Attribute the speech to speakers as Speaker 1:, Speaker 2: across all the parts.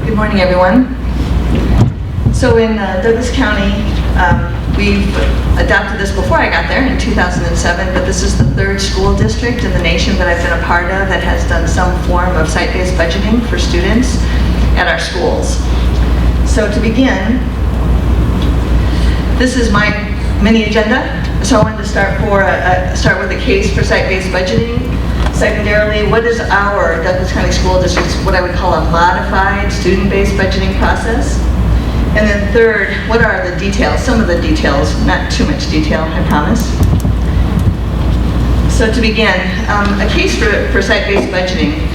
Speaker 1: Good morning, everyone. So in Douglas County, we've adopted this before I got there in 2007, but this is the third school district in the nation that I've been a part of that has done some form of site-based budgeting for students at our schools. So to begin, this is my mini agenda. So I wanted to start with a case for site-based budgeting. Secondarily, what is our Douglas County School District's, what I would call a modified student-based budgeting process? And then third, what are the details, some of the details, not too much detail, I promise. So to begin, a case for site-based budgeting.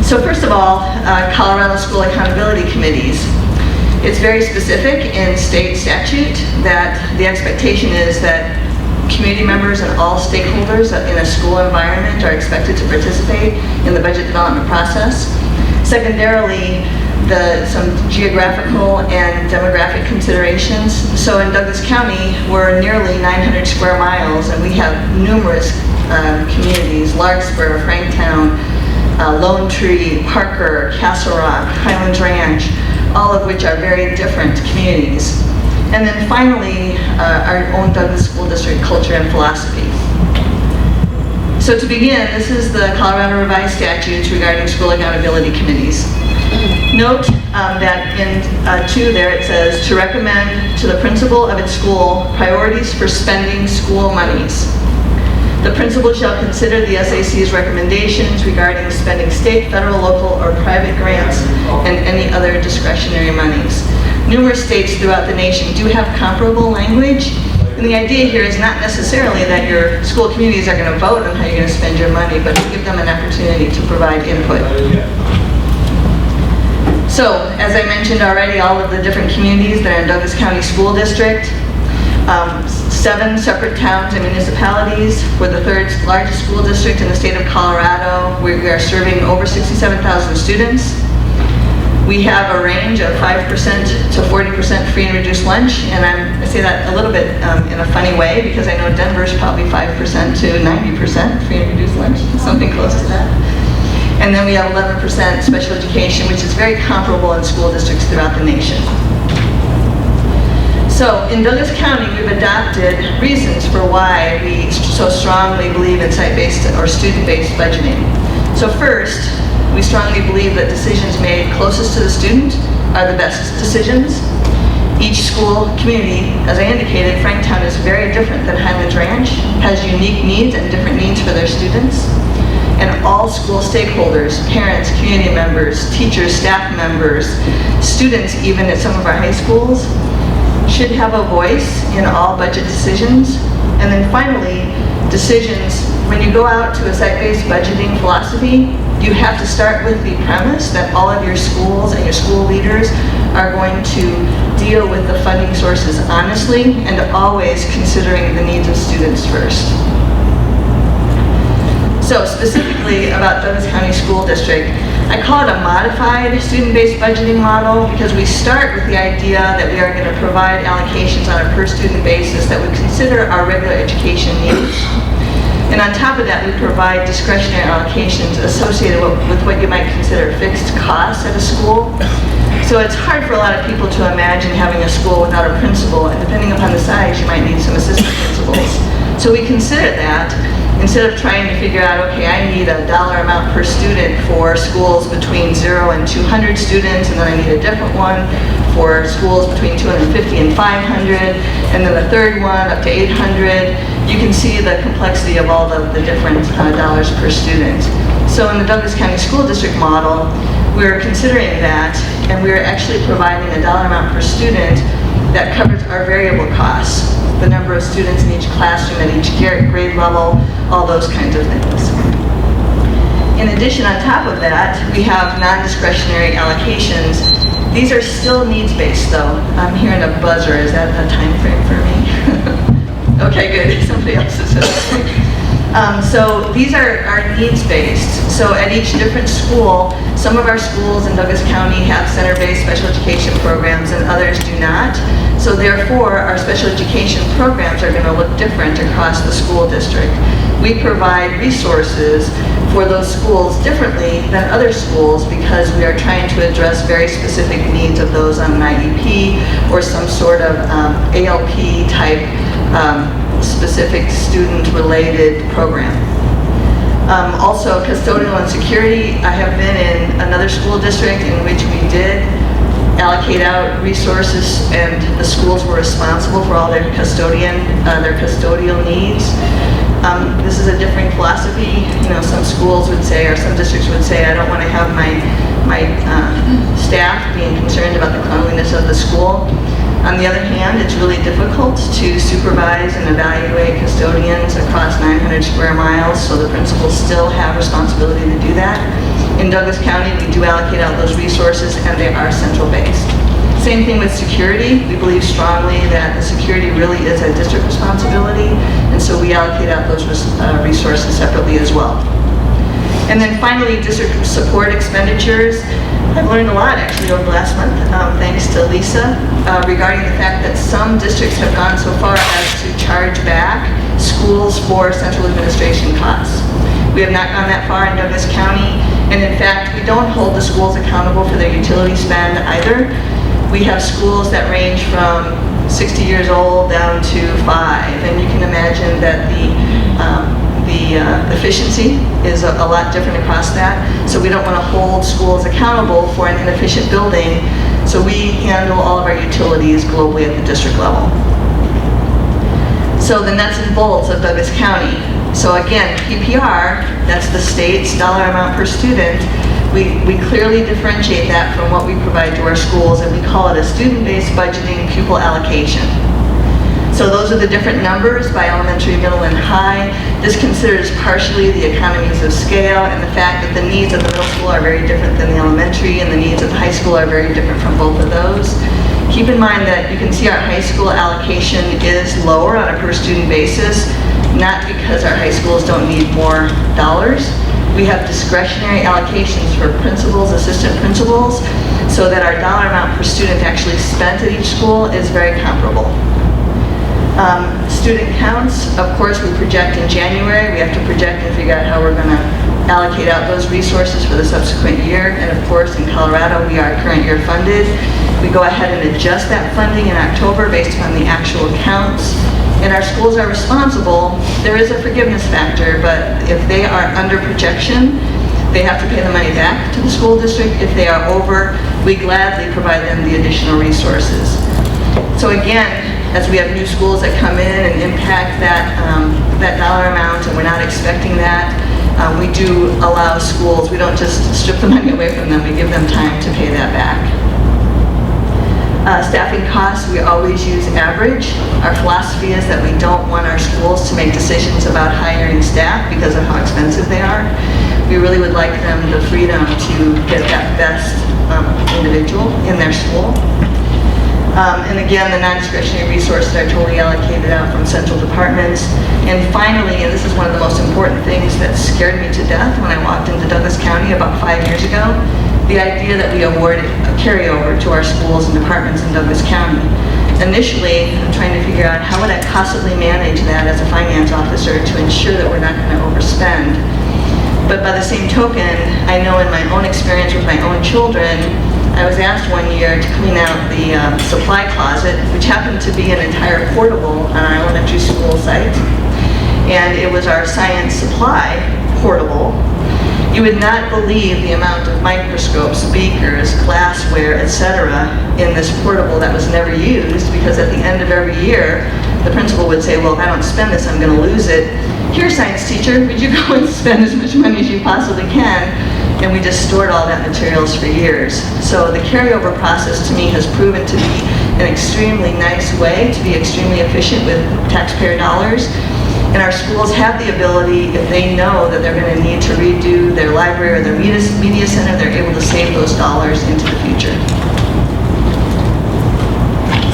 Speaker 1: So first of all, Colorado School Accountability Committees. It's very specific in state statute that the expectation is that community members and all stakeholders in a school environment are expected to participate in the budget development process. Secondarily, some geographical and demographic considerations. So in Douglas County, we're nearly 900 square miles, and we have numerous communities: Larkspur, Franktown, Lone Tree, Parker, Castle Rock, Highlands Ranch, all of which are very different communities. And then finally, our own Douglas School District culture and philosophy. So to begin, this is the Colorado Revised Statutes regarding school accountability committees. Note that in 2 there it says to recommend to the principal of its school priorities for spending school monies. The principal shall consider the SAC's recommendations regarding spending state, federal, local, or private grants and any other discretionary monies. Numerous states throughout the nation do have comparable language, and the idea here is not necessarily that your school communities are going to vote on how you're going to spend your money, but to give them an opportunity to provide input. So, as I mentioned already, all of the different communities that are in Douglas County School District, 7 separate towns and municipalities. We're the 3rd largest school district in the state of Colorado. We are serving over 67,000 students. We have a range of 5% to 40% free and reduced lunch, and I say that a little bit in a funny way because I know Denver's probably 5% to 90% free and reduced lunch, something close to that. And then we have 11% special education, which is very comparable in school districts throughout the nation. So in Douglas County, we've adopted reasons for why we so strongly believe in site-based or student-based budgeting. So first, we strongly believe that decisions made closest to the student are the best decisions. Each school community, as I indicated, Franktown is very different than Highlands Ranch, has unique needs and different needs for their students. And all school stakeholders, parents, community members, teachers, staff members, students even at some of our high schools, should have a voice in all budget decisions. And then finally, decisions, when you go out to a site-based budgeting philosophy, you have to start with the premise that all of your schools and your school leaders are going to deal with the funding sources honestly and always considering the needs of students first. So specifically about Douglas County School District, I call it a modified student-based budgeting model because we start with the idea that we are going to provide allocations on a per-student basis that would consider our regular education needs. And on top of that, we provide discretionary allocations associated with what you might consider fixed costs at a school. So it's hard for a lot of people to imagine having a school without a principal, and depending upon the size, you might need some assistant principals. So we consider that instead of trying to figure out, okay, I need a dollar amount per student for schools between 0 and 200 students, and then I need a different one for schools between 250 and 500, and then a third one up to 800. You can see the complexity of all the different dollars per student. So in the Douglas County School District model, we're considering that, and we're actually providing a dollar amount per student that covers our variable costs, the number of students in each classroom at each grade level, all those kinds of things. In addition, on top of that, we have non-discretionary allocations. These are still needs-based, though. I'm hearing a buzzer. Is that a time frame for me? Okay, good. Somebody else is listening. So these are needs-based. So at each different school, some of our schools in Douglas County have center-based special education programs and others do not. So therefore, our special education programs are going to look different across the school district. We provide resources for those schools differently than other schools because we are trying to address very specific needs of those on an IEP or some sort of ALP type specific student-related program. Also, custodial and security. I have been in another school district in which we did allocate out resources and the schools were responsible for all their custodial needs. This is a different philosophy. You know, some schools would say, or some districts would say, I don't want to have my staff being concerned about the cleanliness of the school. On the other hand, it's really difficult to supervise and evaluate custodians across 900 square miles, so the principals still have responsibility to do that. In Douglas County, we do allocate out those resources and they are central based. Same thing with security. We believe strongly that the security really is a district responsibility, and so we allocate out those resources separately as well. And then finally, district support expenditures. I've learned a lot actually over the last month, thanks to Lisa, regarding the fact that some districts have gone so far as to charge back schools for central administration costs. We have not gone that far in Douglas County, and in fact, we don't hold the schools accountable for their utility spend either. We have schools that range from 60 years old down to 5, and you can imagine that the efficiency is a lot different across that. So we don't want to hold schools accountable for an inefficient building, so we handle all of our utilities globally at the district level. So the nuts and bolts of Douglas County. So again, PPR, that's the state's dollar amount per student. We clearly differentiate that from what we provide to our schools, and we call it a student-based budgeting pupil allocation. So those are the different numbers by elementary, middle, and high. This considers partially the economies of scale and the fact that the needs of the middle school are very different than the elementary, and the needs of the high school are very different from both of those. Keep in mind that you can see our high school allocation is lower on a per student basis, not because our high schools don't need more dollars. We have discretionary allocations for principals, assistant principals, so that our dollar amount per student actually spent at each school is very comparable. Student counts, of course, we project in January. We have to project and figure out how we're going to allocate out those resources for the subsequent year. And of course, in Colorado, we are current year funded. We go ahead and adjust that funding in October based upon the actual counts. And our schools are responsible. There is a forgiveness factor, but if they are under projection, they have to pay the money back to the school district. If they are over, we gladly provide them the additional resources. So again, as we have new schools that come in and impact that dollar amount, and we're not expecting that, we do allow schools, we don't just strip the money away from them, we give them time to pay that back. Staffing costs, we always use average. Our philosophy is that we don't want our schools to make decisions about hiring staff because of how expensive they are. We really would like them the freedom to get that best individual in their school. And again, the non-discretionary resources are totally allocated out from central departments. And finally, and this is one of the most important things that scared me to death when I walked into Douglas County about 5 years ago, the idea that we awarded a carryover to our schools and departments in Douglas County. Initially, I'm trying to figure out how would I possibly manage that as a finance officer to ensure that we're not going to overspend. But by the same token, I know in my own experience with my own children, I was asked one year to clean out the supply closet, which happened to be an entire portable on our elementary school site. And it was our science supply portable. You would not believe the amount of microscopes, beakers, glassware, etc. in this portable that was never used, because at the end of every year, the principal would say, well, if I don't spend this, I'm going to lose it. Here, science teacher, would you go and spend as much money as you possibly can? And we just stored all that materials for years. So the carryover process to me has proven to be an extremely nice way to be extremely efficient with taxpayer dollars. And our schools have the ability, if they know that they're going to need to redo their library or their media center, they're able to save those dollars into the future.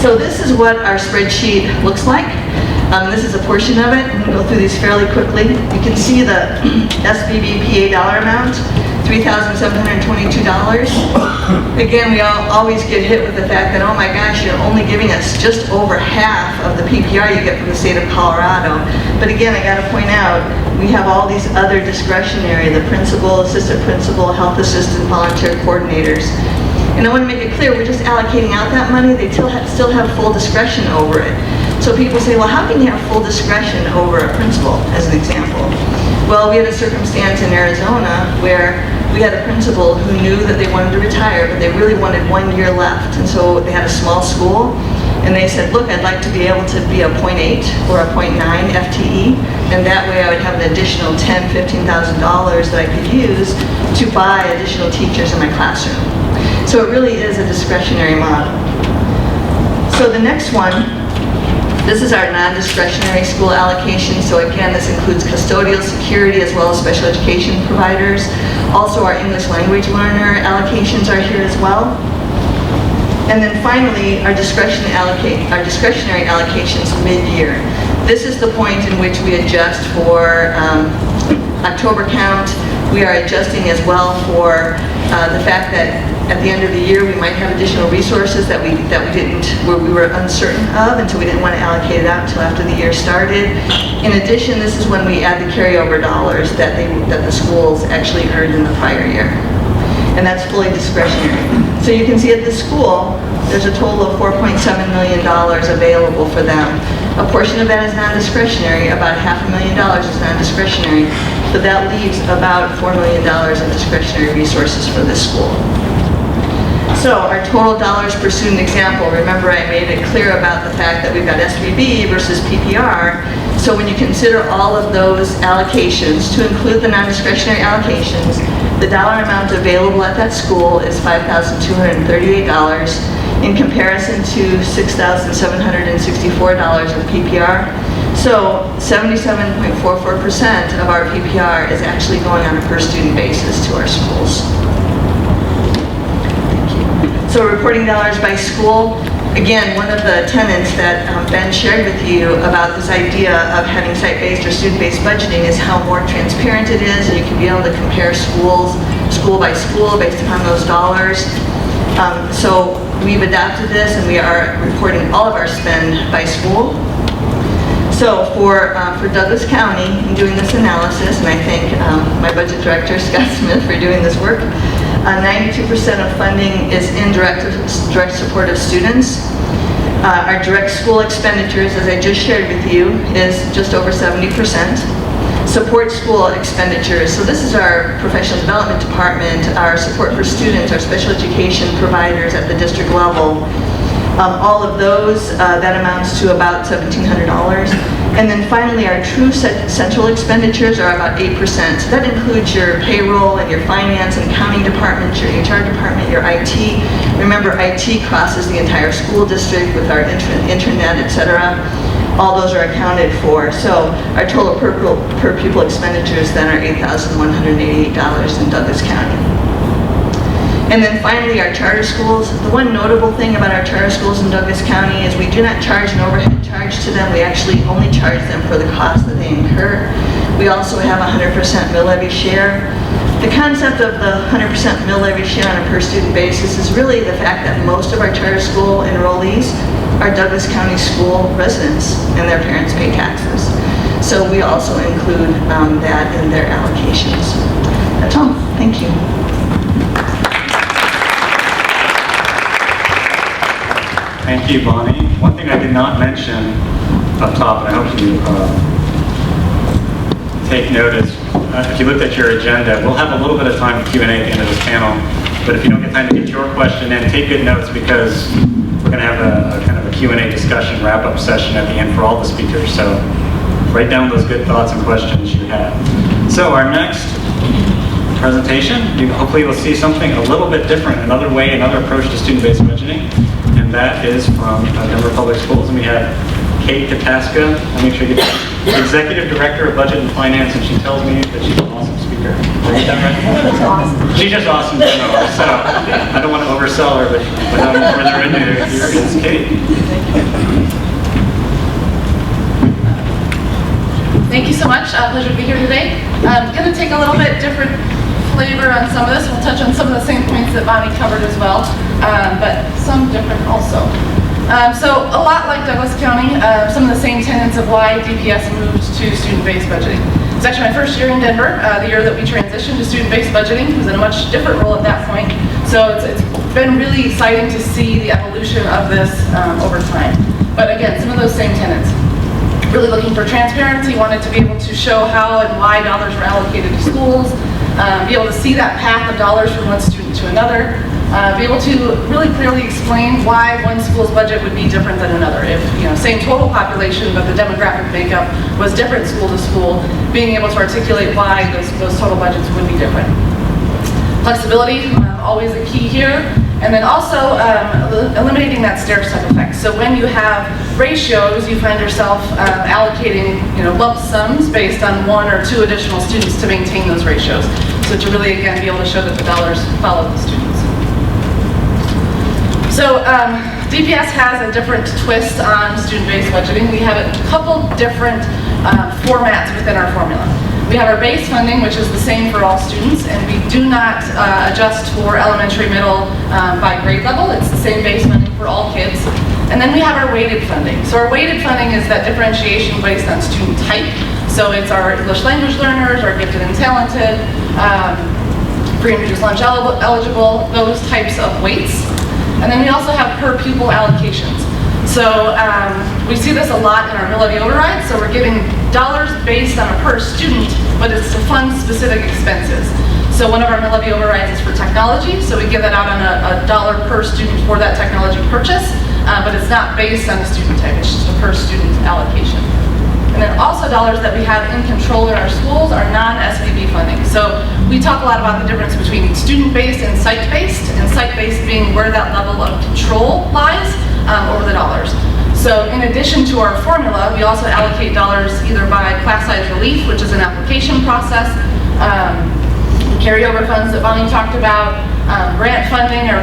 Speaker 1: So this is what our spreadsheet looks like. This is a portion of it. I'm going to go through these fairly quickly. You can see the SBBPA dollar amount, $3,722. Again, we always get hit with the fact that, oh my gosh, you're only giving us just over half of the PPR you get from the state of Colorado. But again, I got to point out, we have all these other discretionary, the principal, assistant principal, health assistant, volunteer coordinators. And I want to make it clear, we're just allocating out that money. They still have full discretion over it. So people say, well, how can you have full discretion over a principal, as an example? Well, we had a circumstance in Arizona where we had a principal who knew that they wanted to retire, but they really wanted 1 year left. And so they had a small school, and they said, look, I'd like to be able to be a 0.8 or a 0.9 FTE, and that way I would have an additional $10,000, $15,000 that I could use to buy additional teachers in my classroom. So it really is a discretionary model. So the next one, this is our non-discretionary school allocation. So again, this includes custodial security as well as special education providers. Also, our English language learner allocations are here as well. And then finally, our discretionary allocations mid-year. This is the point in which we adjust for October count. We are adjusting as well for the fact that at the end of the year we might have additional resources that we were uncertain of, and so we didn't want to allocate it out until after the year started. In addition, this is when we add the carryover dollars that the schools actually earned in the prior year, and that's fully discretionary. So you can see at the school there's a total of $4.7 million available for them. A portion of that is non-discretionary, about $500,000 is non-discretionary, but that leaves about $4 million in discretionary resources for this school. So our total dollars per student example, remember I made it clear about the fact that we've got SVB versus PPR. So when you consider all of those allocations, to include the non-discretionary allocations, the dollar amount available at that school is $5,238 in comparison to $6,764 of PPR. So 77.44% of our PPR is actually going on a per student basis to our schools. So reporting dollars by school, again, one of the tenets that Ben shared with you about this idea of having site-based or student-based budgeting is how more transparent it is, and you can be able to compare schools, school by school, based upon those dollars. So we've adopted this, and we are reporting all of our spend by school. So for Douglas County, in doing this analysis, and I thank my budget director, Scott Smith, for doing this work, 92% of funding is in direct support of students. Our direct school expenditures, as I just shared with you, is just over 70%. Support school expenditures, so this is our professional development department, our support for students, our special education providers at the district level. All of those, that amounts to about $1,700. And then finally, our true central expenditures are about 8%. So that includes your payroll and your finance and accounting department, your HR department, your IT. Remember, IT crosses the entire school district with our intranet, etc. All those are accounted for. So our total per pupil expenditures then are $8,188 in Douglas County. And then finally, our charter schools. The one notable thing about our charter schools in Douglas County is we do not charge an overhead charge to them. We actually only charge them for the cost that they incur. We also have a 100% mill levy share. The concept of the 100% mill levy share on a per student basis is really the fact that most of our charter school enrollees are Douglas County school residents, and their parents pay taxes. So we also include that in their allocations. That's all. Thank you.
Speaker 2: Thank you, Bonnie. One thing I did not mention up top, and I hope you take notice, if you looked at your agenda, we'll have a little bit of time for Q&A at the end of this panel, but if you don't get time to get your question in, take good notes, because we're going to have a kind of a Q&A discussion wrap-up session at the end for all the speakers, so write down those good thoughts and questions you have. So our next presentation, hopefully you'll see something a little bit different, another way, another approach to student-based budgeting. And that is from Denver Public Schools, and we have Kate Kotaska. I'll make sure you get the Executive Director of Budget and Finance, and she tells me that she's an awesome speaker. Did I get that right? That's awesome. She's just awesome to know, so I don't want to oversell her, but without further ado, here is Kate.
Speaker 3: Thank you so much. Pleasure to be here today. I'm going to take a little bit different flavor on some of this. We'll touch on some of the same points that Bonnie covered as well, but some different also. So a lot like Douglas County, some of the same tenets of why DPS moved to student-based budgeting. It was actually my first year in Denver, the year that we transitioned to student-based budgeting. It was in a much different role at that point. So it's been really exciting to see the evolution of this over time. But again, some of those same tenets. Really looking for transparency, wanted to be able to show how and why dollars were allocated to schools, be able to see that path of dollars from one student to another, be able to really clearly explain why one school's budget would be different than another. If, same total population, but the demographic makeup was different school to school, being able to articulate why those total budgets would be different. Flexibility, always a key here. And then also eliminating that stair-step effect. So when you have ratios, you find yourself allocating lump sums based on one or two additional students to maintain those ratios. So to really, again, be able to show that the dollars follow the students. So DPS has a different twist on student-based budgeting. We have a couple different formats within our formula. We have our base funding, which is the same for all students, and we do not adjust for elementary, middle by grade level. It's the same base funding for all kids. And then we have our weighted funding. So our weighted funding is that differentiation based on student type. So it's our English language learners, our gifted and talented, free and reduced lunch eligible, those types of weights. And then we also have per pupil allocations. So we see this a lot in our millivy overrides. So we're giving dollars based on a per student, but it's to fund specific expenses. So one of our millivy overrides is for technology. So we give that out on a dollar per student for that technology purchase, but it's not based on the student type. It's just a per student allocation. And then also dollars that we have in control in our schools are non-SVB funding. So we talk a lot about the difference between student-based and site-based being where that level of control lies over the dollars. So in addition to our formula, we also allocate dollars either by class size relief, which is an application process, carryover funds that Bonnie talked about, grant funding, or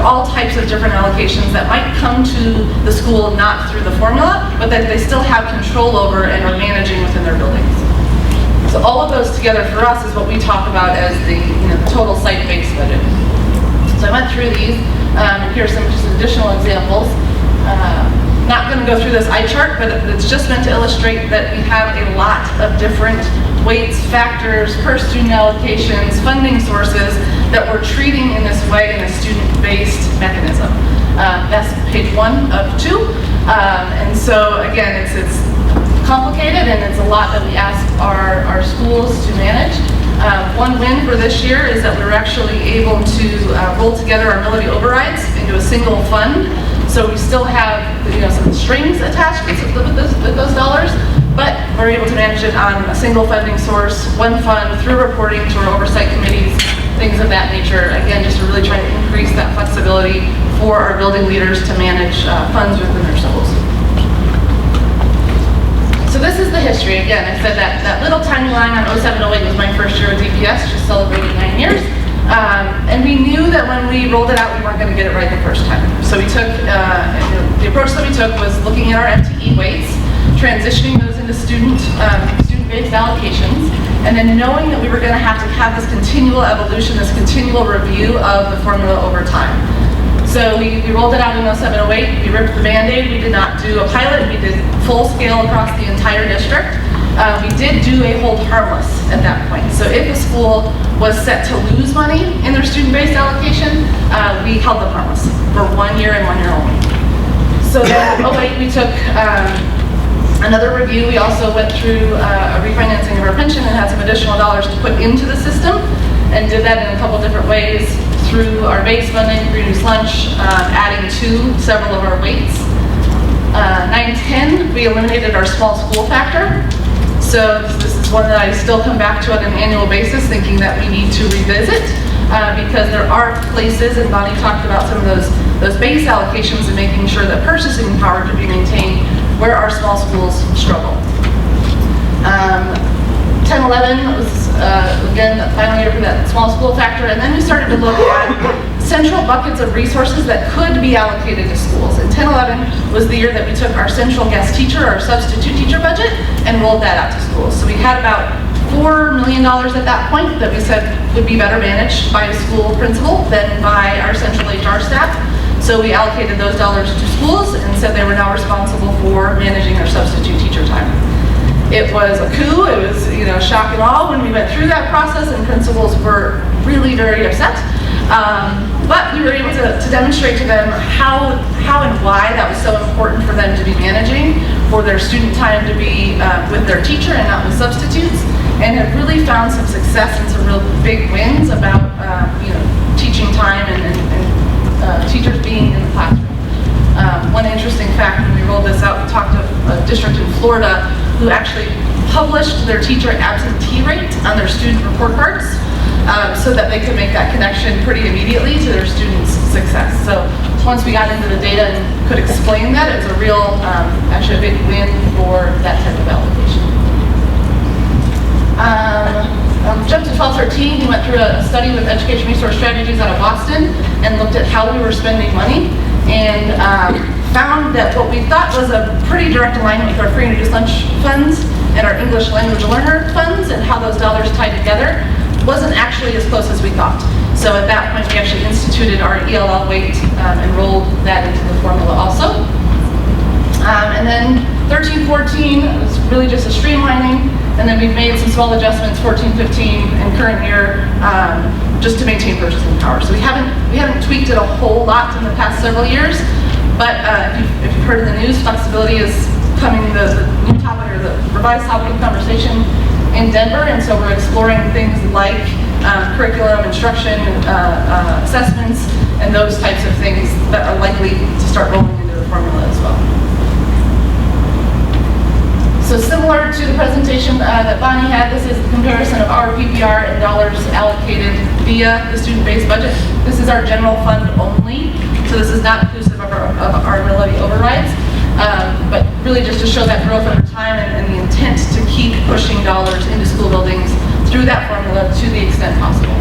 Speaker 3: all types of different allocations that might come to the school not through the formula, but that they still have control over and are managing within their buildings. So all of those together for us is what we talk about as the total site-based budget. So I went through these, and here's some just additional examples. Not going to go through this eye chart, but it's just meant to illustrate that we have a lot of different weights, factors, per student allocations, funding sources that we're treating in this way in a student-based mechanism. That's page 1 of 2. And so again, it's complicated, and it's a lot that we ask our schools to manage. One win for this year is that we were actually able to roll together our millivy overrides into a single fund. So we still have some strings attached with those dollars, but we're able to manage it on a single funding source, one fund, through reporting to our oversight committees, things of that nature. Again, just to really try to increase that flexibility for our building leaders to manage funds within their schools. So this is the history. Again, I said that little tiny line on 07-08 was my first year at DPS, just celebrating 9 years. And we knew that when we rolled it out, we weren't going to get it right the first time. So we took, the approach that we took was looking at our FTE weights, transitioning those into student-based allocations, and then knowing that we were going to have this continual evolution, this continual review of the formula over time. So we rolled it out in 07-08, we ripped the Band-Aid, we did not do a pilot, we did full scale across the entire district. We did do a hold harmless at that point. So if a school was set to lose money in their student-based allocation, we held them harmless for 1 year and 1 year only. So then, 08, we took another review. We also went through a refinancing of our pension and had some additional dollars to put into the system, and did that in a couple different ways through our base funding, reduced lunch, adding to several of our weights. 9-10, we eliminated our small school factor. So this is one that I still come back to on an annual basis, thinking that we need to revisit, because there are places, and Bonnie talked about some of those base allocations and making sure that purchasing power could be maintained where our small schools struggle. 10-11 was, again, the final year for that small school factor, and then we started to look at central buckets of resources that could be allocated to schools. And 10-11 was the year that we took our central guest teacher, our substitute teacher budget, and rolled that out to schools. So we had about $4 million at that point that we said would be better managed by a school principal than by our central HR staff. So we allocated those dollars to schools and said they were now responsible for managing our substitute teacher time. It was a coup. It was, shock and awe when we went through that process, and principals were really very upset. But we were able to demonstrate to them how and why that was so important for them to be managing, for their student time to be with their teacher and not with substitutes, and have really found some success and some real big wins about teaching time and teachers being in the classroom. One interesting fact when we rolled this out, we talked to a district in Florida who actually published their teacher absentee rate on their student report cards so that they could make that connection pretty immediately to their students' success. So once we got into the data and could explain that, it was a real, actually a big win for that type of allocation. Jump to 12-13, we went through a study with Education Resource Strategies out of Boston and looked at how we were spending money, and found that what we thought was a pretty direct alignment with our free and reduced lunch funds and our English language learner funds and how those dollars tied together wasn't actually as close as we thought. So at that point we actually instituted our ELL weight and rolled that into the formula also. And then 13-14 was really just a streamlining, and then we've made some small adjustments 14-15 and current year just to maintain purchasing power. So we haven't tweaked it a whole lot in the past several years, but if you've heard in the news, flexibility is coming the new topic or the revised topic of conversation in Denver, and so we're exploring things like curriculum, instruction, assessments, and those types of things that are likely to start rolling into the formula as well. So similar to the presentation that Bonnie had, this is the comparison of our PPR and dollars allocated via the student-based budget. This is our general fund only, so this is not inclusive of our levy overrides, but really just to show that growth over time and the intent to keep pushing dollars into school buildings through that formula to the extent possible.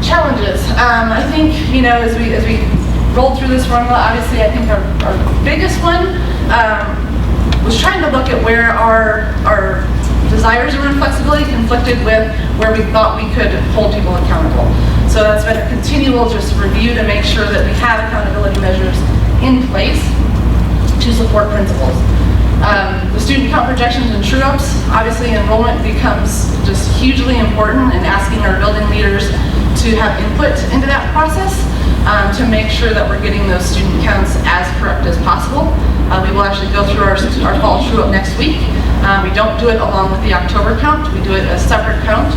Speaker 3: Challenges. I think, as we rolled through this formula, obviously I think our biggest one was trying to look at where our desires around flexibility conflicted with where we thought we could hold people accountable. So that's been a continual just review to make sure that we have accountability measures in place to support principals. The student count projections and true-ups, obviously enrollment becomes just hugely important, and asking our building leaders to have input into that process to make sure that we're getting those student counts as correct as possible. We will actually go through our fall true-up next week. We don't do it along with the October count. We do it a separate count.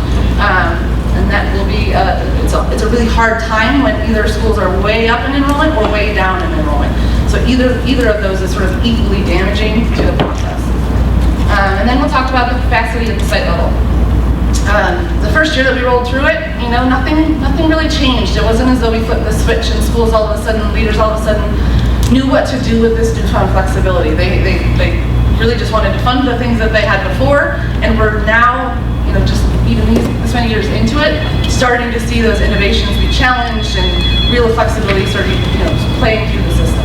Speaker 3: And that will be, it's a really hard time when either schools are way up in enrollment or way down in enrollment. So either of those is sort of equally damaging to the process. And then we'll talk about the capacity at the site level. The first year that we rolled through it, nothing really changed. It wasn't as though we flipped the switch and schools all of a sudden, leaders all of a sudden knew what to do with this newfound flexibility. They really just wanted to fund the things that they had before, and we're now, just even this many years into it, starting to see those innovations be challenged and real flexibility starting, playing through the system.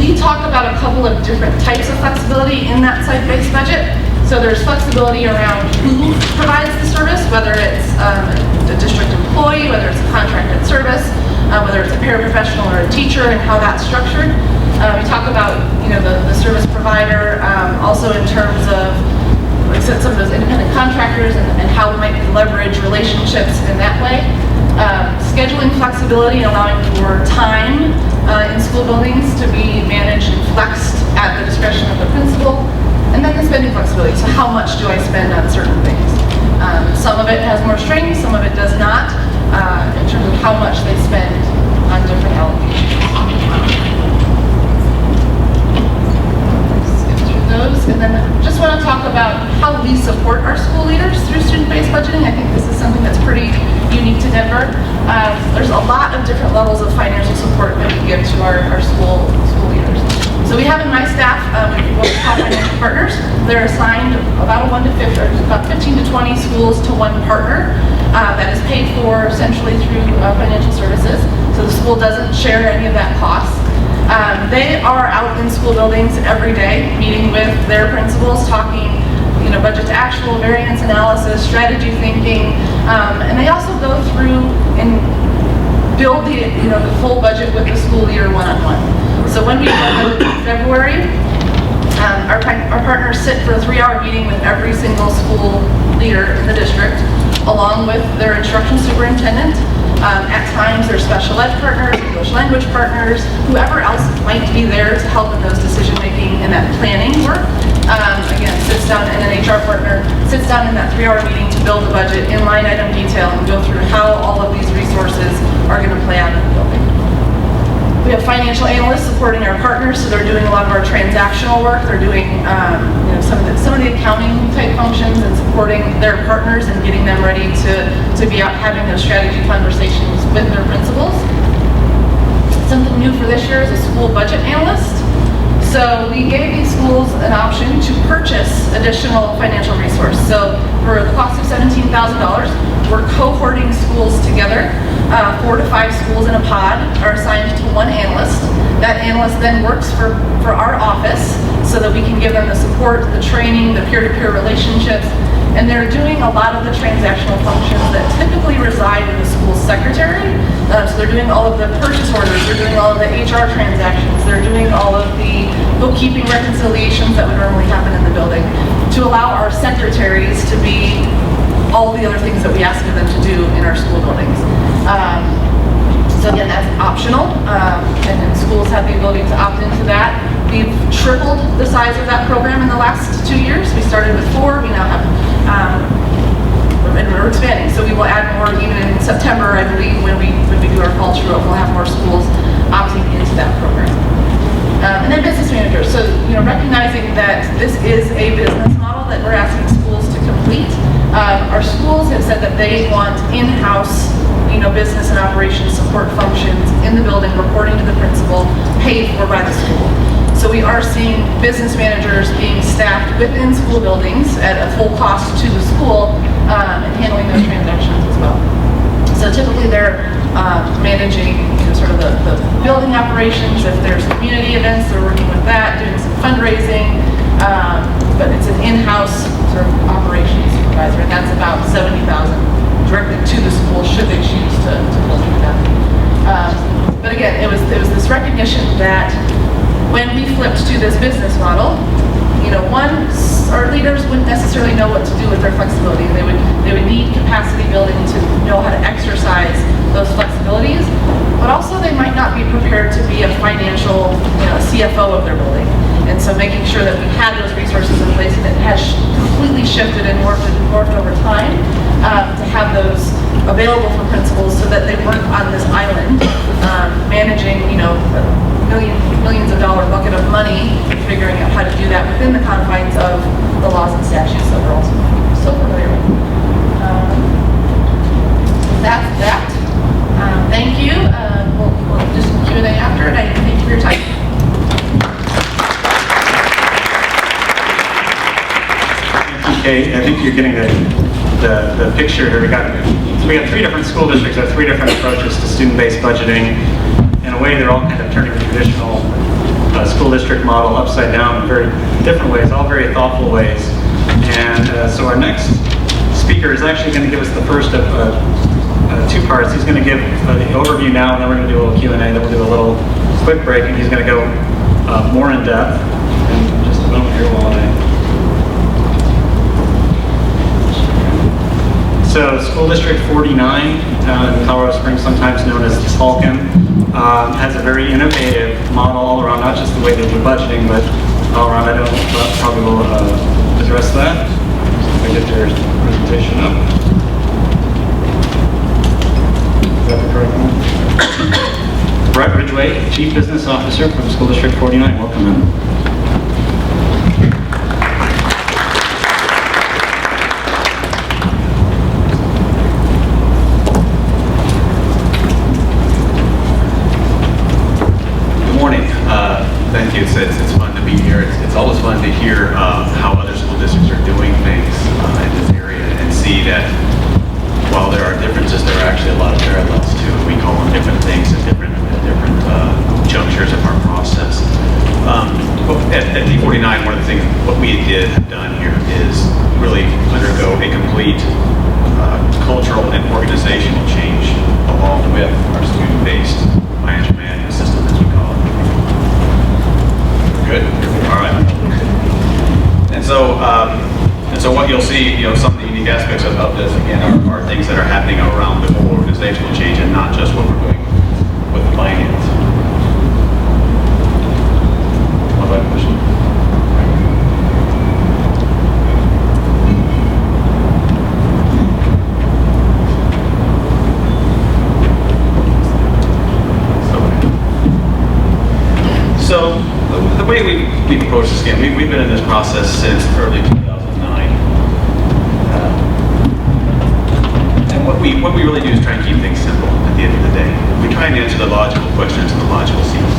Speaker 3: We talk about a couple of different types of flexibility in that site-based budget. So there's flexibility around who provides the service, whether it's a district employee, whether it's a contracted service, whether it's a paraprofessional or a teacher, and how that's structured. We talk about the service provider, also in terms of, like I said, some of those independent contractors and how we might leverage relationships in that way. Scheduling flexibility and allowing for time in school buildings to be managed and flexed at the discretion of the principal. And then the spending flexibility, so how much do I spend on certain things? Some of it has more strings, some of it does not, in terms of how much they spend on different allocations. Skip through those, and then just want to talk about how we support our school leaders through student-based budgeting. I think this is something that's pretty unique to Denver. There's a lot of different levels of financial support that we give to our school leaders. So we have in my staff, we work with top financial partners. They're assigned about 15 to 20 schools to one partner that is paid for centrally through financial services. So the school doesn't share any of that cost. They are out in school buildings every day, meeting with their principals, talking, budget to actual, variance analysis, strategy thinking, and they also go through and build the full budget with the school leader one-on-one. So when we go in February, our partners sit for a 3-hour meeting with every single school leader in the district, along with their instruction superintendent. At times, their special ed partners, English language partners, whoever else might be there to help in those decision-making and that planning work. Again, sits down, and an HR partner sits down in that 3-hour meeting to build the budget in line item detail and go through how all of these resources are going to play out in the building. We have financial analysts supporting our partners, so they're doing a lot of our transactional work. They're doing some of the accounting type functions and supporting their partners and getting them ready to be out having those strategy conversations with their principals. Something new for this year is a school budget analyst. So we gave these schools an option to purchase additional financial resource. So for the cost of $17,000, we're cohorting schools together. 4 to 5 schools in a pod are assigned to one analyst. That analyst then works for our office so that we can give them the support, the training, the peer-to-peer relationships, and they're doing a lot of the transactional functions that typically reside in the school secretary. So they're doing all of the purchase orders, they're doing all of the HR transactions, they're doing all of the bookkeeping reconciliations that would normally happen in the building to allow our secretaries to be all the other things that we ask of them to do in our school buildings. So again, that's optional, and then schools have the ability to opt into that. We've tripled the size of that program in the last 2 years. We started with 4, we now have, and we're expanding. So we will add more even in September, I believe, when we do our fall true up, we'll have more schools opting into that program. And then business managers. So, recognizing that this is a business model that we're asking schools to complete. Our schools have said that they want in-house, business and operations support functions in the building, reporting to the principal, paid for by the school. So we are seeing business managers being staffed within school buildings at a full cost to the school and handling those transactions as well. So typically they're managing sort of the building operations. If there's community events, they're working with that, doing some fundraising, but it's an in-house sort of operations supervisor, and that's about $70,000 directly to the school should they choose to go through that. But again, it was this recognition that when we flipped to this business model, our leaders wouldn't necessarily know what to do with their flexibility. They would need capacity building to know how to exercise those flexibilities, but also they might not be prepared to be a financial CFO of their building. And so making sure that we had those resources in place, and it has completely shifted and morphed over time to have those available for principals so that they weren't on this island managing millions of dollar bucket of money, figuring out how to do that within the confines of the laws and statutes that we're also so familiar with. That's that. Thank you. We'll do some Q&A after, and I thank you for your time.
Speaker 2: Okay, I think you're getting the picture here. We got 3 different school districts with 3 different approaches to student-based budgeting. In a way, they're all kind of turning the traditional school district model upside down in very different ways, all very thoughtful ways. And so our next speaker is actually going to give us the first of 2 parts. He's going to give the overview now, and then we're going to do a little Q&A, then we'll do a little quick break, and he's going to go more in depth. In just a moment here while So School District 49 in Colorado Springs, sometimes known as Falcon, has a very innovative model all around, not just the way they do budgeting, but all around. I know probably will address that. If I get their presentation up. Is that the correct one? Brett Ridgway, Chief Business Officer from School District 49. Welcome in.
Speaker 4: Thank you. It's fun to be here. It's always fun to hear how other school districts are doing things in this area and see that while there are differences, there are actually a lot of parallels too. We call them different things at different junctures of our process. At D49, one of the things what we have done here is really undergo a complete cultural and organizational change along with our student-based financial management system, as we call it. Good. All right. And so what you'll see, some of the unique aspects of this, again, are things that are happening around the whole organizational change and not just what we're doing with the finance. One other question? So the way we've approached this game, we've been in this process since early 2009. And what we really do is try and keep things simple at the end of the day. We try and answer the logical questions in the logical sequence.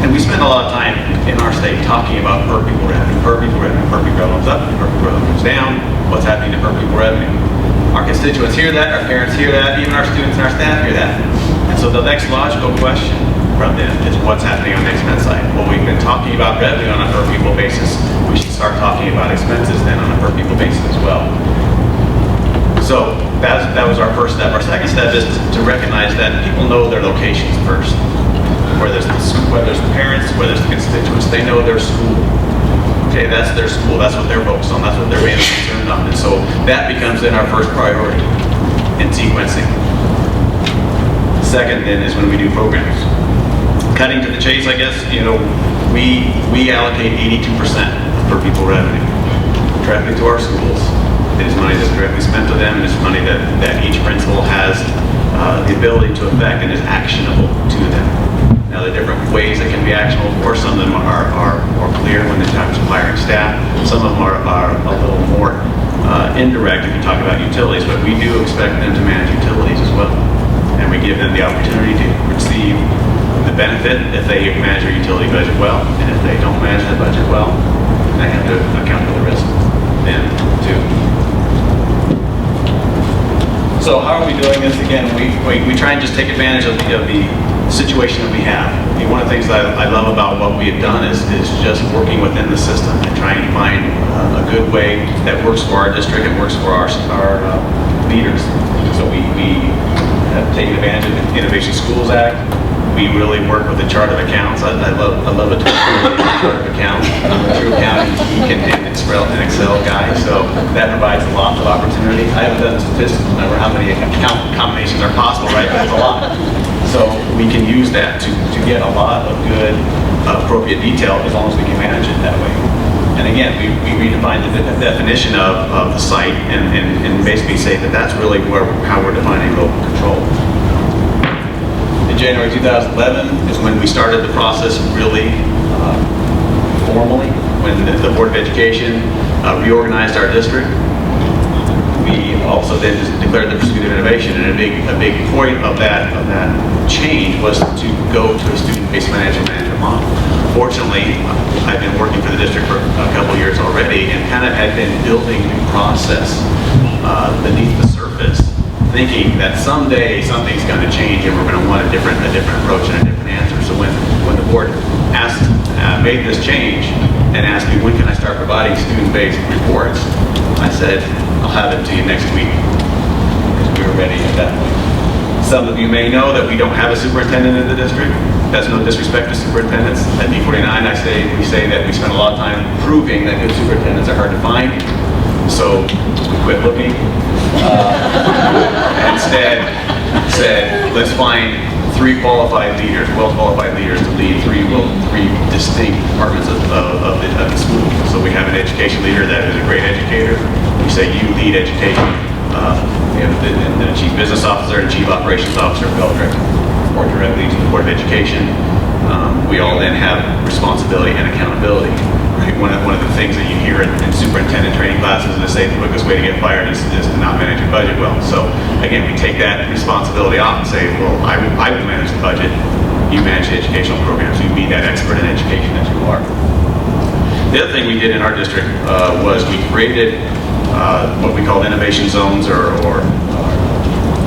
Speaker 4: And we spend a lot of time in our state talking about per pupil revenue, per pupil revenue, per pupil revenue up, per pupil revenue goes down, what's happening to per pupil revenue. Our constituents hear that, our parents hear that, even our students and our staff hear that. And so the next logical question from them is what's happening on the expense side. Well, we've been talking about revenue on a per pupil basis. We should start talking about expenses then on a per pupil basis as well. So that was our first step. Our second step is to recognize that people know their locations first. Whether it's the parents, whether it's the constituents, they know their school. Okay, that's their school. That's what they're focused on. That's what they're mainly concerned on. And so that becomes then our first priority in sequencing. Second then is when we do programs. Cutting to the chase, I guess, we allocate 82% per pupil revenue directly to our schools. It is money that's directly spent to them, and it's money that each principal has the ability to affect and is actionable to them. Now, there are different ways that can be actionable. Of course, some of them are more clear when it comes to hiring staff. Some of them are a little more indirect if you talk about utilities, but we do expect them to manage utilities as well. And we give them the opportunity to receive the benefit if they manage their utility budget well, and if they don't manage their budget well, they have to account for the risk then too. So how are we doing this? Again, we try and just take advantage of the situation that we have. I mean, one of the things that I love about what we have done is just working within the system and trying to find a good way that works for our district and works for our leaders. So we have taken advantage of the Innovation Schools Act. We really work with the chart of accounts. I love a chart of accounts. I'm a true accounting geek and Excel guy, so that provides lots of opportunity. I haven't done the statistics to remember how many account combinations are possible, right? But it's a lot. So we can use that to get a lot of good, appropriate detail as long as we can manage it that way. And again, we redefine the definition of the site and basically say that that's really how we're defining local control. In January 2011 is when we started the process really formally, when the Board of Education reorganized our district. We also then declared the pursuit of innovation, and a big point of that change was to go to a student-based financial management model. Fortunately, I've been working for the district for a couple of years already, and kind of had been building a process beneath the surface, thinking that someday something's going to change and we're going to want a different approach and a different answer. So when the board made this change and asked me when can I start providing student-based reports, I said I'll have it to you next week because we were ready at that point. Some of you may know that we don't have a superintendent in the district. That's no disrespect to superintendents. At D49, we say that we spend a lot of time proving that good superintendents are hard to find. So we quit looking. Instead said, let's find three qualified leaders, well-qualified leaders to lead three distinct departments of the school. So we have an education leader that is a great educator. We say you lead education. We have the chief business officer and chief operations officer, report directly to the Board of Education. We all then have responsibility and accountability. Right? One of the things that you hear in superintendent training classes is to say the quickest way to get fired is to not manage your budget well. So again, we take that responsibility off and say, well, I will manage the budget. You manage the educational programs. You be that expert in education as you are. The other thing we did in our district was we created what we call innovation zones or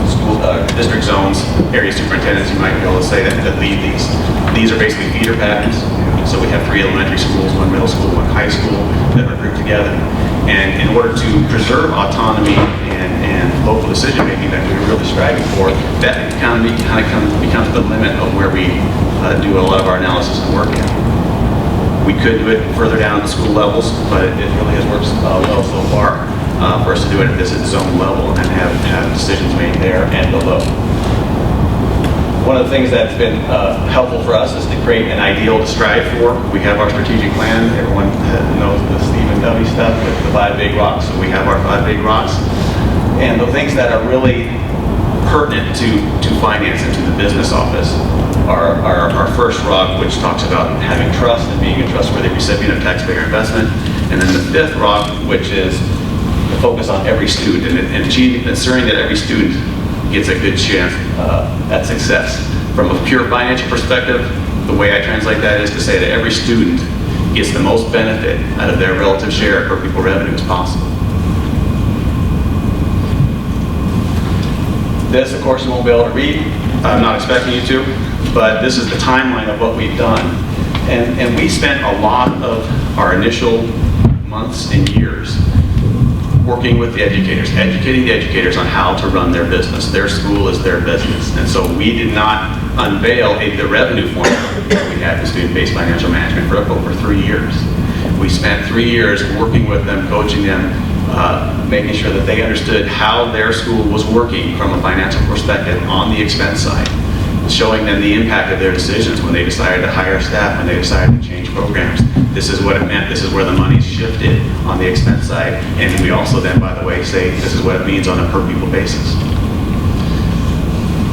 Speaker 4: school school district zones, area superintendents, you might be able to say that lead these. These are basically feeder patterns. So we have 3 elementary schools, 1 middle school, 1 high school that are grouped together. And in order to preserve autonomy and local decision making that we were really striving for, that kind of becomes the limit of where we do a lot of our analysis and work in. We could do it further down at the school levels, but it really has worked well so far for us to do it at this zone level and have decisions made there and below. One of the things that's been helpful for us is to create an ideal to strive for. We have our strategic plan. Everyone knows the Stephen Covey stuff with the 5 big rocks, so we have our 5 big rocks. And the things that are really pertinent to finance and to the business office are our first rock, which talks about having trust and being a trustworthy recipient of taxpayer investment. And then the 5th rock, which is the focus on every student and ensuring that every student gets a good chance at success. From a pure financial perspective, the way I translate that is to say that every student gets the most benefit out of their relative share of per pupil revenue as possible. This, of course, you won't be able to read. I'm not expecting you to, but this is the timeline of what we've done. And we spent a lot of our initial months and years working with the educators, educating the educators on how to run their business. Their school is their business. And so we did not unveil the revenue formula that we had in student-based financial management for over 3 years. We spent 3 years working with them, coaching them, making sure that they understood how their school was working from a financial perspective on the expense side, showing them the impact of their decisions when they decided to hire staff, when they decided to change programs. This is what it meant. This is where the money shifted on the expense side. And we also then, by the way, say this is what it means on a per pupil basis.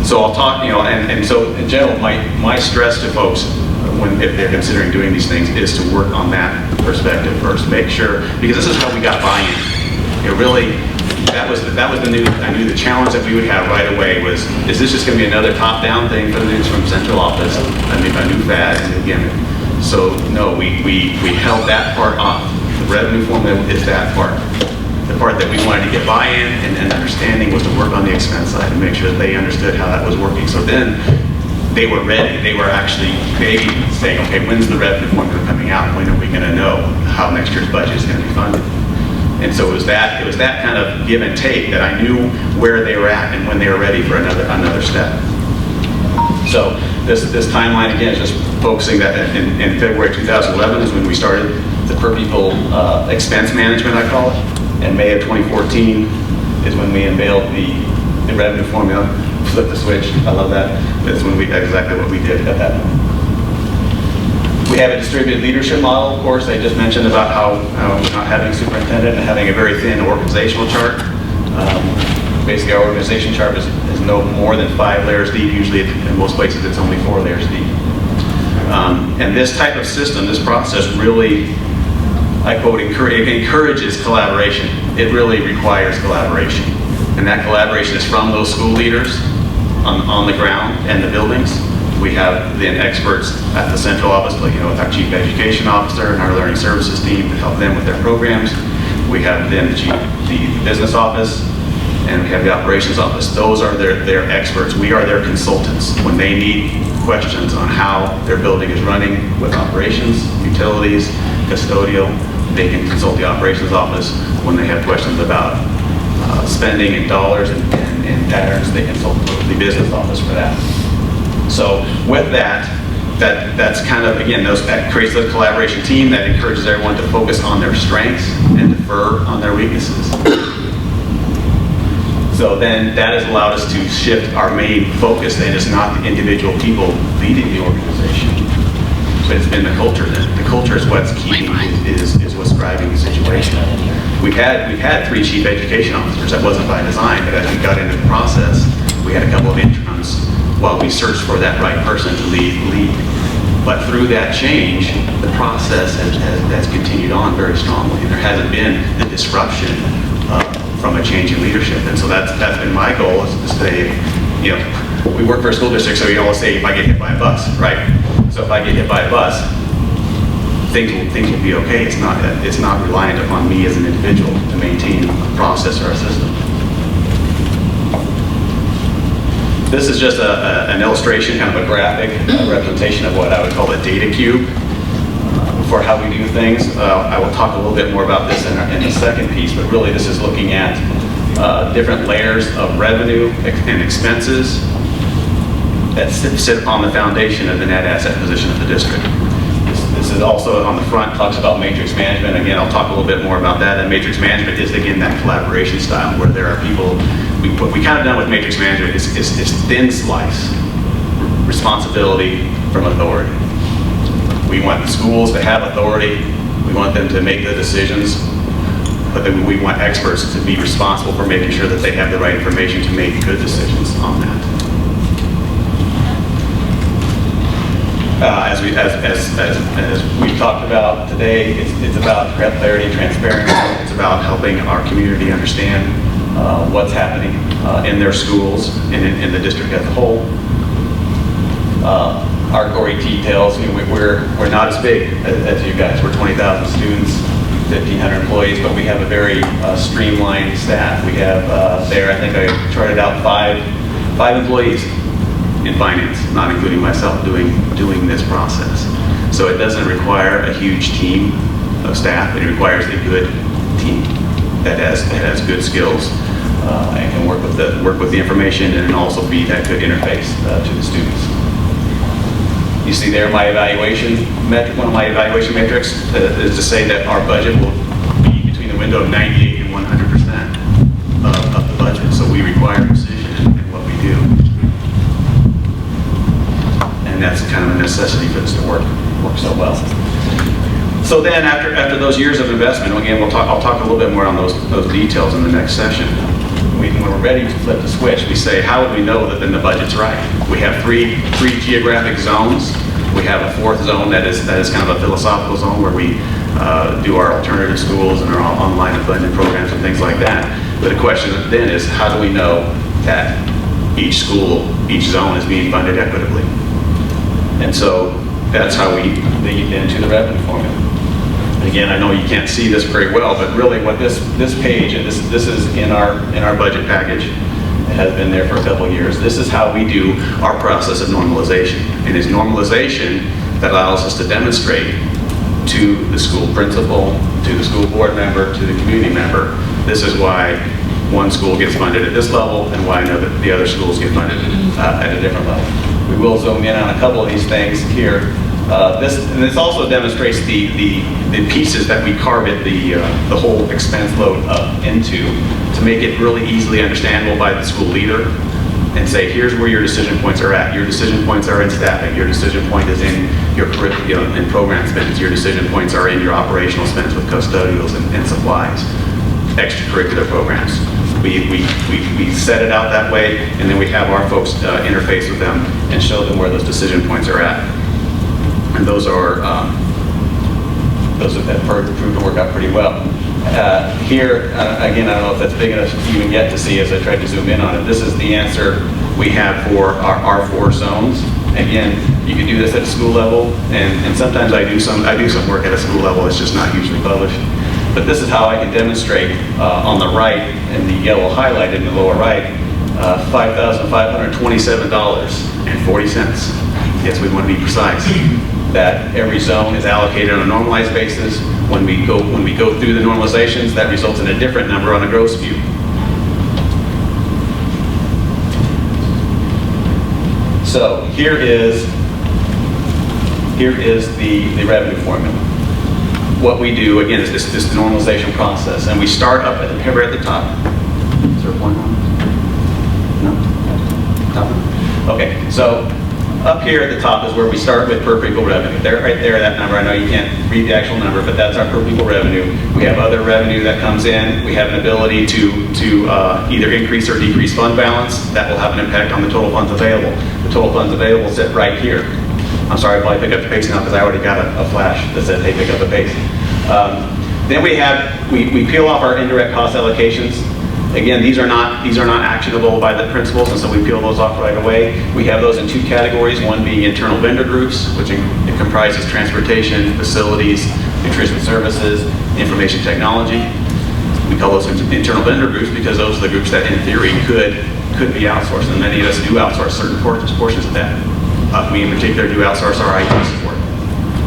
Speaker 4: So I'll talk, and so in general, my stress to folks if they're considering doing these things is to work on that perspective first. Make sure, because this is how we got buy-in. It really, that was the new, I knew the challenge that we would have right away was, is this just going to be another top-down thing for the news from central office? I mean, a new fad, a new gimmick. So no, we held that part off. The revenue formula is that part. The part that we wanted to get buy-in and understanding was to work on the expense side and make sure that they understood how that was working. So then they were ready. They were actually maybe saying, okay, when's the revenue formula coming out? When are we going to know how next year's budget is going to be funded? And so it was that kind of give and take that I knew where they were at and when they were ready for another step. So this timeline again is just focusing that in February 2011 is when we started the per pupil expense management, I call it. And May of 2014 is when we unveiled the revenue formula, flip the switch. I love that. That's when exactly what we did at that point. We have a distributed leadership model, of course. I just mentioned about how not having a superintendent and having a very thin organizational chart. Basically, our organization chart is no more than 5 layers deep. Usually, in most places, it's only 4 layers deep. And this type of system, this process really, I quote, encourages collaboration. It really requires collaboration. And that collaboration is from those school leaders on the ground and the buildings. We have then experts at the central office, like, with our chief education officer and our learning services team to help them with their programs. We have then the business office, and we have the operations office. Those are their experts. We are their consultants. When they need questions on how their building is running with operations, utilities, custodial, they can consult the operations office. When they have questions about spending in dollars and patterns, they consult the business office for that. So with that's kind of, again, that creates a collaboration team that encourages everyone to focus on their strengths and defer on their weaknesses. So then that has allowed us to shift our main focus, and it's not the individual people leading the organization, but it's been the culture. The culture is what's keeping, is what's driving the situation. We've had 3 chief education officers. That wasn't by design, but as we got into the process, we had a couple of interims while we searched for that right person to lead. But through that change, the process has continued on very strongly. There hasn't been the disruption from a change in leadership. And so that's been my goal, is to say, we work for a school district, so let's say if I get hit by a bus, right? So if I get hit by a bus, things will be okay. It's not reliant upon me as an individual to maintain a process or a system. This is just an illustration, kind of a graphic representation of what I would call a data cube for how we do things. I will talk a little bit more about this in the second piece, but really this is looking at different layers of revenue and expenses that sit upon the foundation of the net asset position of the district. This is also on the front, talks about matrix management. Again, I'll talk a little bit more about that. And matrix management is, again, that collaboration style where there are people, what we kind of done with matrix management is thin slice responsibility from authority. We want the schools to have authority. We want them to make the decisions, but then we want experts to be responsible for making sure that they have the right information to make good decisions on that. As we've talked about today, it's about clarity and transparency. It's about helping our community understand what's happening in their schools and in the district as a whole. Our gory details, we're not as big as you guys. We're 20,000 students, 1,500 employees, but we have a very streamlined staff. We have there, I think I charted out five employees in finance, not including myself, doing this process. So it doesn't require a huge team of staff. It requires a good team that has good skills and can work with the information and also be that good interface to the students. You see there my evaluation metric. One of my evaluation metrics is to say that our budget will be between the window of 98 and 100% of the budget. So we require precision in what we do. And that's kind of a necessity for this to work so well. So then after those years of investment, again, I'll talk a little bit more on those details in the next session. When we're ready to flip the switch, we say, how would we know that then the budget's right? We have three geographic zones. We have a fourth zone that is kind of a philosophical zone where we do our alternative schools and our online and blended programs and things like that. But the question then is, how do we know that each school, each zone is being funded equitably? And so that's how we dig into the revenue formula. Again, I know you can't see this very well, but really what this page, and this is in our budget package, it has been there for a couple of years. This is how we do our process of normalization. It is normalization that allows us to demonstrate to the school principal, to the school board member, to the community member, this is why one school gets funded at this level and why the other schools get funded at a different level. We will zoom in on a couple of these things here. This also demonstrates the pieces that we carve it, the whole expense load up into, to make it really easily understandable by the school leader and say, here's where your decision points are at. Your decision points are in staffing. Your decision point is in your curriculum and program spends. Your decision points are in your operational spends with custodials and supplies, extracurricular programs. We set it out that way, and then we have our folks interface with them and show them where those decision points are at. And those have proved to work out pretty well. Here, again, I don't know if that's big enough even yet to see as I tried to zoom in on it. This is the answer we have for our four zones. Again, you can do this at a school level, and sometimes I do some work at a school level. It's just not usually published. But this is how I can demonstrate on the right, in the yellow highlight in the lower right, $5,527.40. Yes, we want to be precise. That every zone is allocated on a normalized basis. When we go through the normalizations, that results in a different number on a gross view. So here is the revenue formula. What we do again is this normalization process, and we start up at the top. Is there a point on it? No. Top? Okay. So. Up here at the top is where we start with per pupil revenue. Right there, that number, I know you can't read the actual number, but that's our per pupil revenue. We have other revenue that comes in. We have an ability to either increase or decrease fund balance. That will have an impact on the total funds available. The total funds available sit right here. I'm sorry, I'll probably pick up the pace now because I already got a flash that said, hey, pick up the pace. Then we peel off our indirect cost allocations. Again, these are not actionable by the principals, and so we peel those off right away. We have those in two categories, one being internal vendor groups, which it comprises transportation, facilities, nutrition services, information technology. We call those internal vendor groups because those are the groups that in theory could could be outsourced, and many of us do outsource certain portions of that. We in particular do outsource our IT support.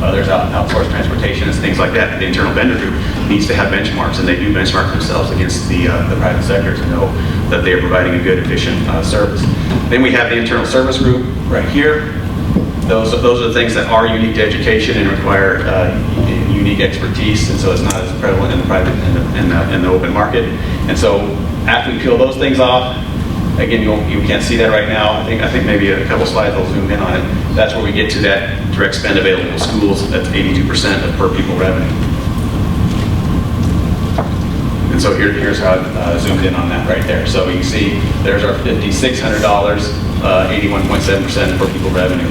Speaker 4: Others outsource transportation and things like that. The internal vendor group needs to have benchmarks, and they do benchmark themselves against the private sector to know that they are providing a good, efficient service. Then we have the internal service group right here. Those are the things that are unique to education and require unique expertise, and so it's not as prevalent in the private in the open market. And so after we peel those things off, again, you can't see that right now. I think maybe a couple slides will zoom in on it. That's where we get to that direct spend available to schools. That's 82% of per pupil revenue. And so here's how I zoomed in on that right there. So you see there's our $5,600, 81.7% of per pupil revenue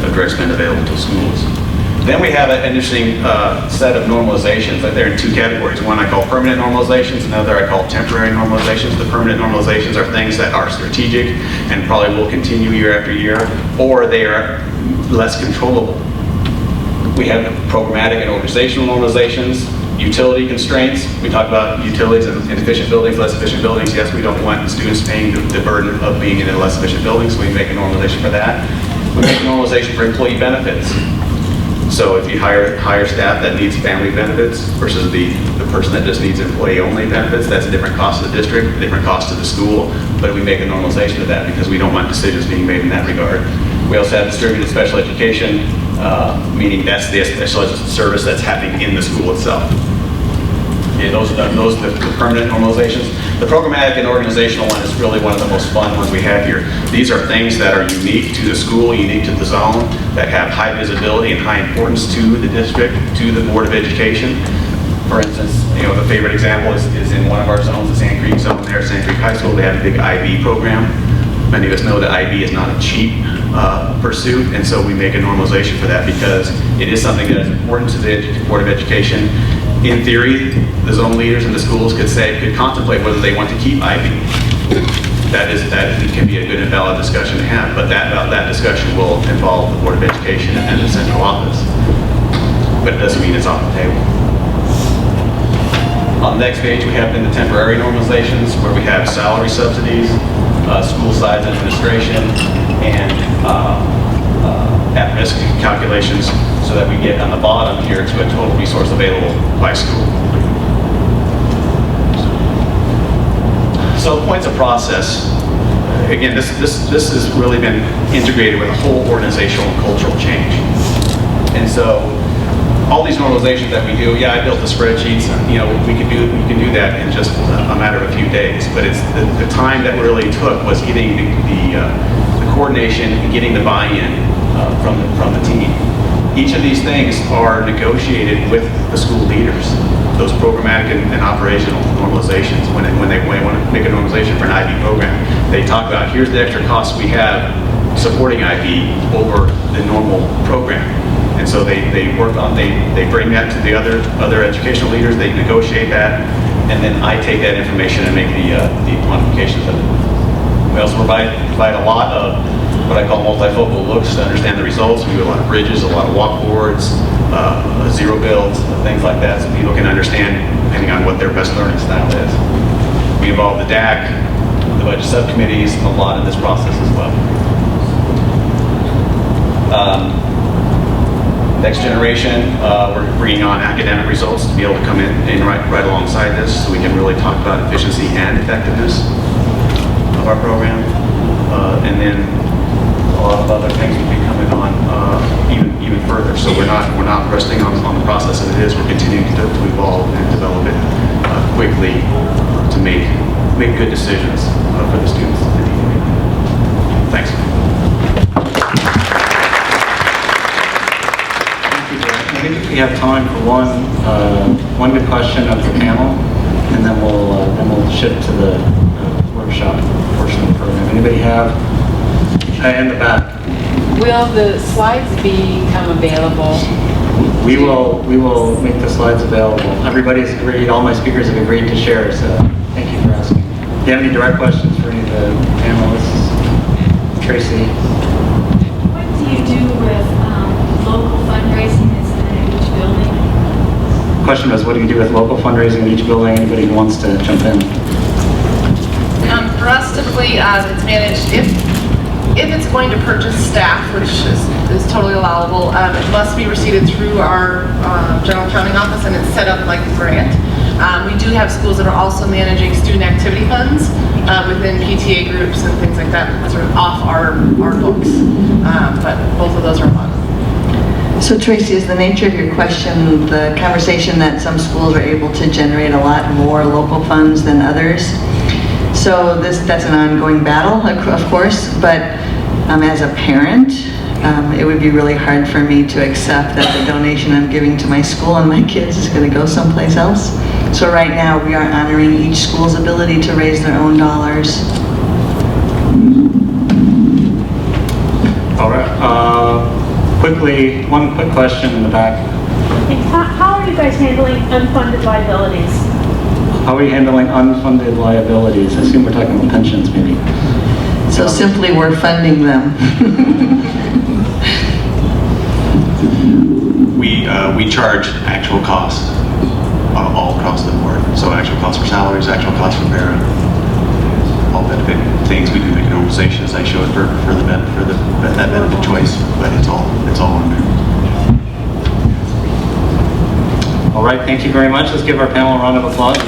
Speaker 4: of direct spend available to schools. Then we have an interesting set of normalizations. They're in two categories. One I call permanent normalizations, another I call temporary normalizations. The permanent normalizations are things that are strategic and probably will continue year after year, or they are less controllable. We have programmatic and organizational normalizations, utility constraints. We talk about utilities and efficient buildings, less efficient buildings. Yes, we don't want students paying the burden of being in a less efficient building, so we make a normalization for that. We make a normalization for employee benefits. So if you hire staff that needs family benefits versus the person that just needs employee-only benefits, that's a different cost to the district, a different cost to the school, but we make a normalization of that because we don't want decisions being made in that regard. We also have distributed special education, meaning that's the special education service that's happening in the school itself. Yeah, those are the permanent normalizations. The programmatic and organizational one is really one of the most fun ones we have here. These are things that are unique to the school, unique to the zone, that have high visibility and high importance to the district, to the Board of Education. For instance, the favorite example is in one of our zones, the Sand Creek zone there at Sand Creek High School. They have a big IB program. Many of us know that IB is not a cheap pursuit, and so we make a normalization for that because it is something that is important to the Board of Education. In theory, the zone leaders in the schools could contemplate whether they want to keep IB. That can be a good and valid discussion to have, but that discussion will involve the Board of Education and the central office. But it doesn't mean it's off the table. On the next page, we have the temporary normalizations where we have salary subsidies, school size administration, and at-risk calculations, so that we get on the bottom here to a total resource available by school. So points of process. Again, this has really been integrated with a whole organizational and cultural change. And so all these normalizations that we do, I built the spreadsheets, we can do that in just a matter of a few days, but it's the time that really took was getting the coordination and getting the buy-in from the team. Each of these things are negotiated with the school leaders, those programmatic and operational normalizations. When they want to make a normalization for an IB program, they talk about here's the extra costs we have supporting IB over the normal program. And so they bring that to the other educational leaders, they negotiate that, and then I take that information and make the quantifications of it. We also provide a lot of what I call multifocal looks to understand the results. We do a lot of bridges, a lot of walkboards, zero builds, things like that, so people can understand depending on what their best learning style is. We involve the DAC, the budget subcommittees, a lot in this process as well. Next generation, we're bringing on academic results to be able to come in right alongside this, so we can really talk about efficiency and effectiveness of our program. And then a lot of other things will be coming on even further. So we're not resting on the process as it is. We're continuing to evolve and develop it quickly to make good decisions for the students. Thanks.
Speaker 2: I think we have time for one good question of the panel, and then we'll shift to the workshop portion of the program. Anybody have? In the back.
Speaker 5: Will the slides become available?
Speaker 2: We will make the slides available. Everybody's agreed. All my speakers have agreed to share. So thank you for asking. Do you have any direct questions for any of the panelists? Tracy.
Speaker 6: What do you do with local fundraising that's in each building?
Speaker 2: The question was, what do you do with local fundraising in each building? Anybody who wants to jump in?
Speaker 3: For us, typically monthly, it's managed, if it's going to purchase staff, which is totally allowable, it must be received through our general accounting office, and it's set up like a grant. We do have schools that are also managing student activity funds within PTA groups and things like that, sort of off our books. But both of those are allowed.
Speaker 1: So Tracy, is the nature of your question the conversation that some schools are able to generate a lot more local funds than others? So that's an ongoing battle, of course, but as a parent, it would be really hard for me to accept that the donation I'm giving to my school and my kids is going to go someplace else. So right now, we are honoring each school's ability to raise their own dollars.
Speaker 2: All right. Quickly, one quick question in the back.
Speaker 7: How are you guys handling unfunded liabilities?
Speaker 2: How are you handling unfunded liabilities? I assume we're talking about pensions, maybe.
Speaker 1: So simply, we're funding them.
Speaker 4: We charge actual costs all across the board. So actual costs for salaries, actual costs for para, all benefit things. We do make normalizations. I show it for that benefit choice, but it's all on there.
Speaker 2: All right, thank you very much. Let's give our panel a round of applause.